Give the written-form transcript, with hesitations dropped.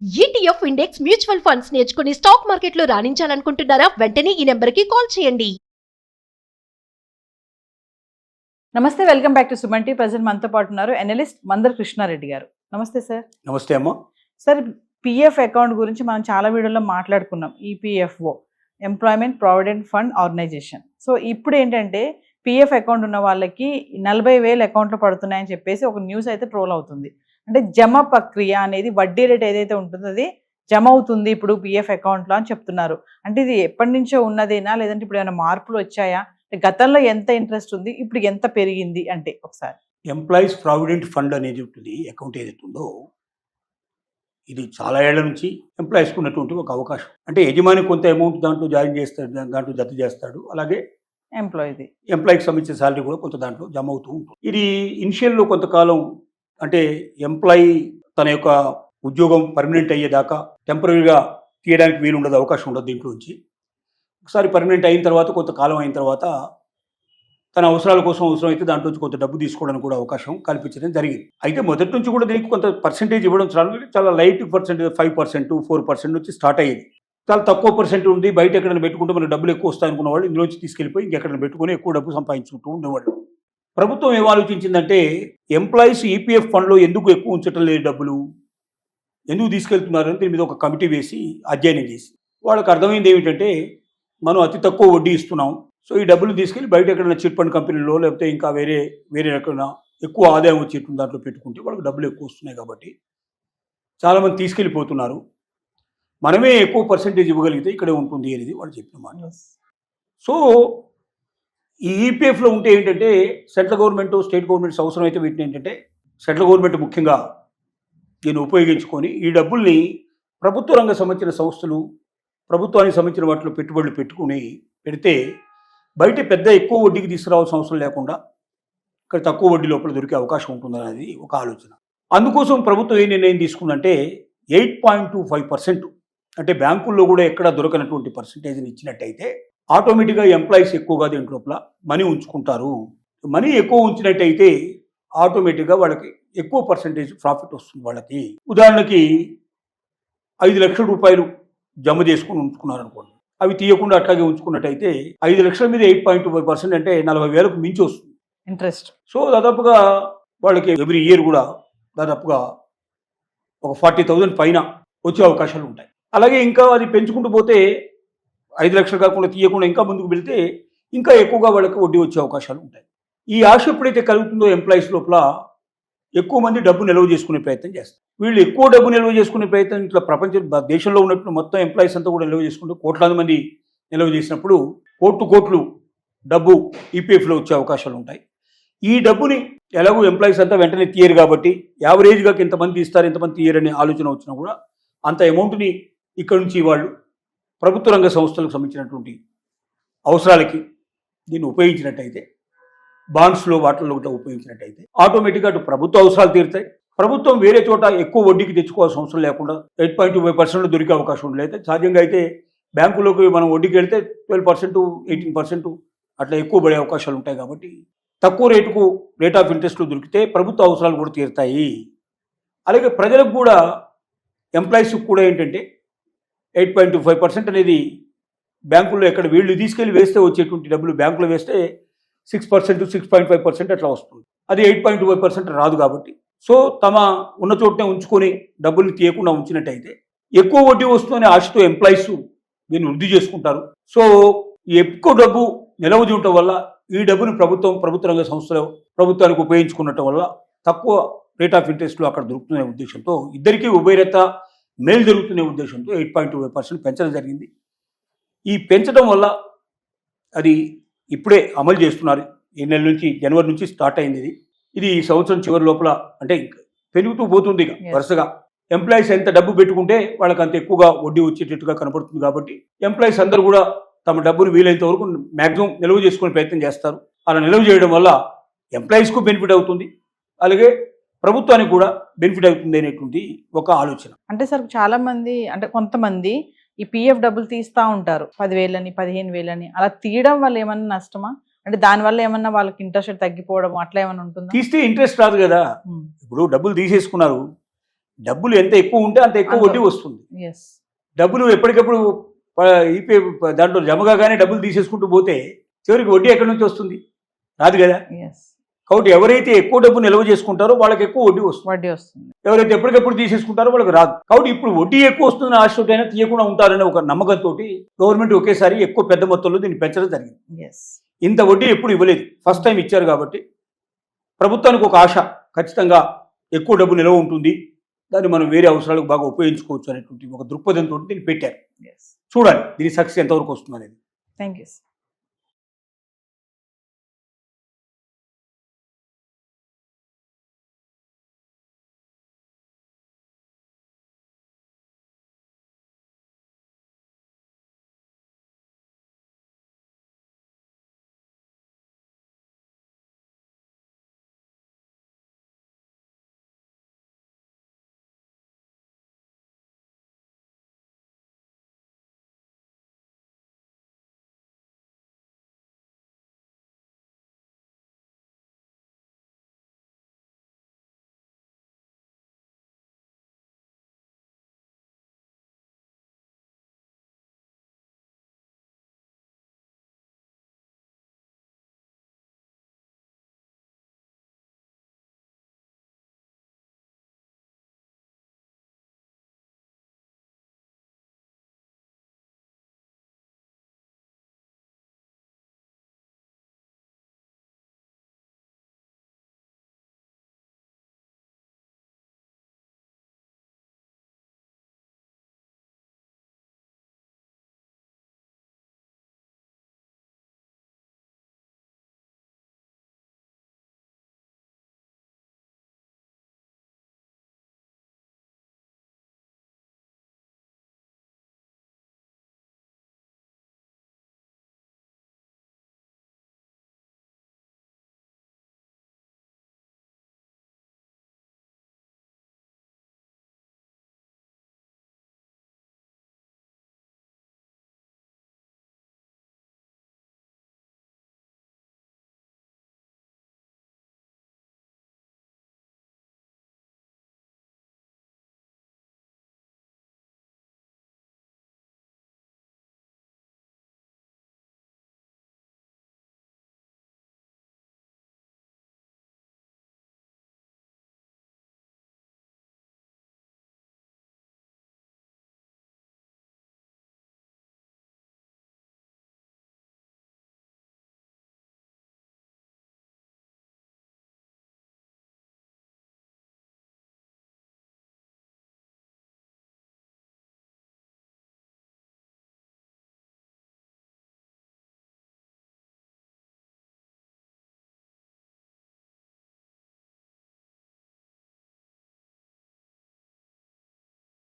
ETF index mutual funds నేర్చుకుని stock మార్కెట్లో రాణించాలనుకుంటున్నారా? వెంటనే ఈ నెంబర్కి కాల్ చేయండి. నమస్తే, welcome back to Suman T. Present మనతో పాటు ఉన్నారు ఎనలిస్ట్ మందర్ కృష్ణారెడ్డి గారు. నమస్తే సార్. నమస్తే అమ్మ. సార్, పిఎఫ్ అకౌంట్ గురించి మనం చాలా వీడియోలో మాట్లాడుకున్నాం. EPFO, employment provident fund organisation. So ఇప్పుడు ఏంటంటే పిఎఫ్ అకౌంట్ ఉన్న వాళ్ళకి 40,000 అకౌంట్లో పడుతున్నాయని చెప్పేసి ఒక న్యూస్ అయితే ట్రోల్ అవుతుంది. అంటే జమ ప్రక్రియ అనేది వడ్డీ రేట్ ఏదైతే ఉంటుందో అది జమ అవుతుంది ఇప్పుడు పిఎఫ్ అకౌంట్లో అని చెప్తున్నారు. అంటే ఇది ఎప్పటి నుంచో ఉన్నదేనా, లేదంటే ఇప్పుడు ఏమైనా మార్పులు వచ్చాయా? గతంలో ఎంత ఇంట్రెస్ట్ ఉంది, ఇప్పుడు ఎంత పెరిగింది అంటే ఒకసారి. ఎంప్లాయీస్ ప్రావిడెంట్ ఫండ్ అనేది ఉంటుంది, అకౌంట్ ఏదైతే ఉందో ఇది చాలా ఏళ్ల నుంచి ఎంప్లాయీస్కి ఉన్నటువంటి ఒక అవకాశం. అంటే యజమాని కొంత అమౌంట్ దాంట్లో జాయిన్ చేస్తాడు, దాంట్లో జత చేస్తాడు. అలాగే ఎంప్లాయీకి సంబంధించిన శాలరీ కూడా కొంత దాంట్లో జమ అవుతూ ఉంటుంది. ఇది ఇనిషియల్లో కొంతకాలం అంటే ఎంప్లాయీ తన యొక్క ఉద్యోగం పర్మనెంట్ అయ్యేదాకా టెంపరీగా తీయడానికి వీలు ఉండదు, అవకాశం ఉండదు దీంట్లోంచి. ఒకసారి పర్మనెంట్ అయిన తర్వాత కొంతకాలం అయిన తర్వాత తన అవసరాల కోసం అవసరమైతే దాంట్లో కొంత డబ్బు తీసుకోవడానికి కూడా అవకాశం కల్పించడం జరిగింది. అయితే మొదటి నుంచి కూడా దీనికి కొంత పర్సెంటేజ్ ఇవ్వడం చాలా లైట్ పర్సెంటేజ్, 5%, 4% నుంచి స్టార్ట్ అయ్యేది. చాలా తక్కువ పర్సెంట్ ఉంది, బయట ఎక్కడైనా పెట్టుకుంటే మనకు డబ్బులు ఎక్కువ వస్తాయనుకున్న వాళ్ళు ఇందులోంచి తీసుకెళ్ళిపోయి ఇంకెక్కడైనా పెట్టుకుని ఎక్కువ డబ్బు సంపాదించుకుంటూ ఉండేవాళ్ళు. ప్రభుత్వం ఏం ఆలోచించిందంటే ఎంప్లాయీస్ ఈపీఎఫ్ ఫండ్లో ఎందుకు ఎక్కువ ఉంచటం లేదు, డబ్బులు ఎందుకు తీసుకెళ్తున్నారని దీని మీద ఒక కమిటీ వేసి అధ్యయనం చేసి వాళ్ళకి అర్థమైంది ఏమిటంటే మనం అతి తక్కువ వడ్డీ ఇస్తున్నాం, సో ఈ డబ్బులు తీసుకెళ్ళి బయట ఎక్కడైనా చిట్ ఫండ్ కంపెనీలో లేకపోతే ఇంకా వేరే రకమైన ఎక్కువ ఆదాయం వచ్చేటువంటి దాంట్లో పెట్టుకుంటే వాళ్ళకి డబ్బులు ఎక్కువ వస్తున్నాయి కాబట్టి చాలామంది తీసుకెళ్ళిపోతున్నారు, మనమే ఎక్కువ పర్సెంటేజ్ ఇవ్వగలిగితే ఇక్కడే ఉంటుంది అనేది వాళ్ళు చెప్పిన మాట. సో ఈ ఈపీఎఫ్లో ఉంటే ఏంటంటే సెంట్రల్ గవర్నమెంట్, స్టేట్ గవర్నమెంట్స్ అవసరమైతే వీటిని ఏంటంటే సెంట్రల్ గవర్నమెంట్ ముఖ్యంగా దీన్ని ఉపయోగించుకొని ఈ డబ్బుల్ని ప్రభుత్వ రంగ సంబంధించిన సంస్థలు, ప్రభుత్వానికి సంబంధించిన వాటిలో పెట్టుబడులు పెడితే బయట పెద్ద ఎక్కువ వడ్డీకి తీసుకురావాల్సిన అవసరం లేకుండా ఇక్కడ తక్కువ వడ్డీ లోపల దొరికే అవకాశం ఉంటుందనేది ఒక ఆలోచన. అందుకోసం ప్రభుత్వం ఏ నిర్ణయం తీసుకుందంటే 8.25%, అంటే బ్యాంకుల్లో కూడా ఎక్కడ దొరకనటువంటి పర్సంటేజ్ని ఇచ్చినట్టయితే ఆటోమేటిక్గా ఎంప్లాయీస్ ఎక్కువగా దీంట్లోపల మనీ ఉంచుకుంటారు. మనీ ఎక్కువ ఉంచినట్టయితే ఆటోమేటిక్గా వాళ్ళకి ఎక్కువ పర్సంటేజ్ ప్రాఫిట్ వస్తుంది వాళ్ళకి. ఉదాహరణకి 5 లక్షల రూపాయలు జమ చేసుకుని ఉంచుకున్నారు అనుకోండి, అవి తీయకుండా అట్లాగే ఉంచుకున్నట్టయితే 5 లక్షల మీద 8.25% అంటే 40,000కు మించి వస్తుంది ఇంట్రెస్ట్. సో దాదాపుగా వాళ్ళకి ఎవ్రీ ఇయర్ కూడా దాదాపుగా ఒక 40,000 పైన వచ్చే అవకాశాలు ఉంటాయి. అలాగే ఇంకా అది పెంచుకుంటూ పోతే 5 లక్షలు కాకుండా తీయకుండా ఇంకా ముందుకు వెళితే ఇంకా ఎక్కువగా వాళ్ళకి వడ్డీ వచ్చే అవకాశాలు ఉంటాయి. ఈ ఆశ ఎప్పుడైతే కలుగుతుందో ఎంప్లాయీస్ లోపల ఎక్కువ మంది డబ్బు నిల్వ చేసుకునే ప్రయత్నం చేస్తారు. వీళ్ళు ఎక్కువ డబ్బు నిల్వ చేసుకునే ప్రయత్నం ఇట్లా దేశంలో ఉన్నట్టు మొత్తం ఎంప్లాయీస్ అంతా కూడా నిల్వ చేసుకుంటూ కోట్లాది మంది నిల్వ చేసినప్పుడు కోట్లు డబ్బు ఈపీఎఫ్లో వచ్చే అవకాశాలు ఉంటాయి. ఈ డబ్బుని ఎలాగో ఎంప్లాయీస్ అంతా వెంటనే తీయరు కాబట్టి యావరేజ్గా ఇంతమంది తీస్తారు, ఇంతమంది తీయరనే ఆలోచన వచ్చినా కూడా అంత అమౌంట్ని ఇక్కడ నుంచి వాళ్ళు ప్రభుత్వ రంగ సంస్థలకు సంబంధించినటువంటి అవసరాలకి దీన్ని ఉపయోగించినట్టయితే, బాండ్స్లో వాటిల్లో కూడా ఉపయోగించినట్టయితే ఆటోమేటిక్గా అటు ప్రభుత్వ అవసరాలు తీరుతాయి. ప్రభుత్వం వేరే చోట ఎక్కువ వడ్డీకి తెచ్చుకోవాల్సిన అవసరం లేకుండా 8.25% దొరికే అవకాశం ఉండలేదు. సహజంగా అయితే బ్యాంకులోకి మనం వడ్డీకి వెళ్తే 12%, 18% అట్లా ఎక్కువ పడే అవకాశాలు ఉంటాయి. కాబట్టి తక్కువ రేటుకు రేట్ ఆఫ్ ఇంట్రెస్ట్లు దొరికితే ప్రభుత్వ అవసరాలు కూడా తీరుతాయి. అలాగే ప్రజలకు కూడా, ఎంప్లాయీస్కి కూడా ఏంటంటే 8.25% అనేది బ్యాంకుల్లో ఎక్కడ వీళ్ళు తీసుకెళ్ళి వేస్తే వచ్చేటువంటి డబ్బులు బ్యాంకులో వేస్తే 6%, 6.5% అట్లా వస్తుంది. అది 8.25% రాదు కాబట్టి సో తమ ఉన్న చోటనే ఉంచుకొని డబ్బుల్ని తీయకుండా ఉంచినట్టయితే ఎక్కువ వడ్డీ వస్తుందనే ఆశతో ఎంప్లాయీస్ దీన్ని వృద్ధి చేసుకుంటారు. సో ఎక్కువ డబ్బు నిల్వ చేయటం వల్ల ఈ డబ్బుని ప్రభుత్వ రంగ సంస్థలు ప్రభుత్వానికి ఉపయోగించుకున్నట్టు వల్ల తక్కువ రేట్ ఆఫ్ ఇంట్రెస్ట్లో అక్కడ దొరుకుతున్న ఉద్దేశంతో ఇద్దరికీ ఉభయరత మేలు జరుగుతున్న ఉద్దేశంతో 8.25% పెంచడం జరిగింది. ఈ పెంచడం వల్ల అది ఇప్పుడే అమలు చేస్తున్నారు. ఈ నెల నుంచి, జనవరి నుంచి స్టార్ట్ అయింది. ఇది ఈ సంవత్సరం చివరి లోపల అంటే పెరుగుతూ పోతుంది. వరుసగా ఎంప్లాయీస్ ఎంత డబ్బు పెట్టుకుంటే వాళ్ళకి అంత ఎక్కువగా వడ్డీ వచ్చేటట్టుగా కనపడుతుంది. కాబట్టి ఎంప్లాయీస్ అందరూ కూడా తమ డబ్బును వీలైనంత వరకు మ్యాక్సిమం నిల్వ చేసుకునే ప్రయత్నం చేస్తారు. అలా నిల్వ చేయడం వల్ల ఎంప్లాయీస్కు బెనిఫిట్ అవుతుంది, అలాగే ప్రభుత్వానికి కూడా బెనిఫిట్ అవుతుంది అనేటువంటి ఒక ఆలోచన. అంటే సార్ చాలా మంది, అంటే కొంతమంది ఈ పిఎఫ్ డబ్బులు తీస్తూ ఉంటారు, 10,000 15,000 అలా తీయడం వల్ల ఏమన్నా నష్టమా? అంటే దానివల్ల ఏమన్నా వాళ్ళకి ఇంట్రెస్ట్ తగ్గిపోవడం అట్లా ఏమన్నా ఉంటుందా? తీస్తే ఇంట్రెస్ట్ రాదు కదా. ఇప్పుడు డబ్బులు తీసేసుకున్నారు, డబ్బులు ఎంత ఎక్కువ ఉంటే అంత ఎక్కువ అంత. వడ్డీ వస్తుంది. ఎస్. డబ్బులు ఎప్పటికప్పుడు ఈపీ దాంట్లో జమ కాగానే డబ్బులు తీసేసుకుంటూ పోతే చివరికి వడ్డీ ఎక్కడి నుంచి వస్తుంది? రాదు కదా. ఎస్. కాబట్టి ఎవరైతే ఎక్కువ డబ్బు నిల్వ చేసుకుంటారో వాళ్ళకి ఎక్కువ వడ్డీ వస్తుంది. వడ్డీ వస్తుంది. ఎవరైతే ఎప్పటికెప్పుడు తీసేసుకుంటారో వాళ్ళకి రాదు. కాబట్టి ఇప్పుడు వడ్డీ ఎక్కువ వస్తుందని ఆశతోటైనా తీయకుండా ఉంటారనే ఒక నమ్మకంతో గవర్నమెంట్ ఒకేసారి ఎక్కువ పెద్ద మొత్తంలో దీన్ని పెంచడం జరిగింది. ఎస్. ఇంత వడ్డీ ఎప్పుడు ఇవ్వలేదు, ఫస్ట్ టైం ఇచ్చారు. కాబట్టి ప్రభుత్వానికి ఒక ఆశ, ఖచ్చితంగా ఎక్కువ డబ్బు నిల్వ ఉంటుంది, దాన్ని మనం వేరే అవసరాలకు బాగా ఉపయోగించుకోవచ్చు అనేటువంటి ఒక దృక్పథంతో దీన్ని పెట్టారు. ఎస్. చూడాలి దీని సక్సెస్ ఎంతవరకు వస్తుంది అనేది. Thank you.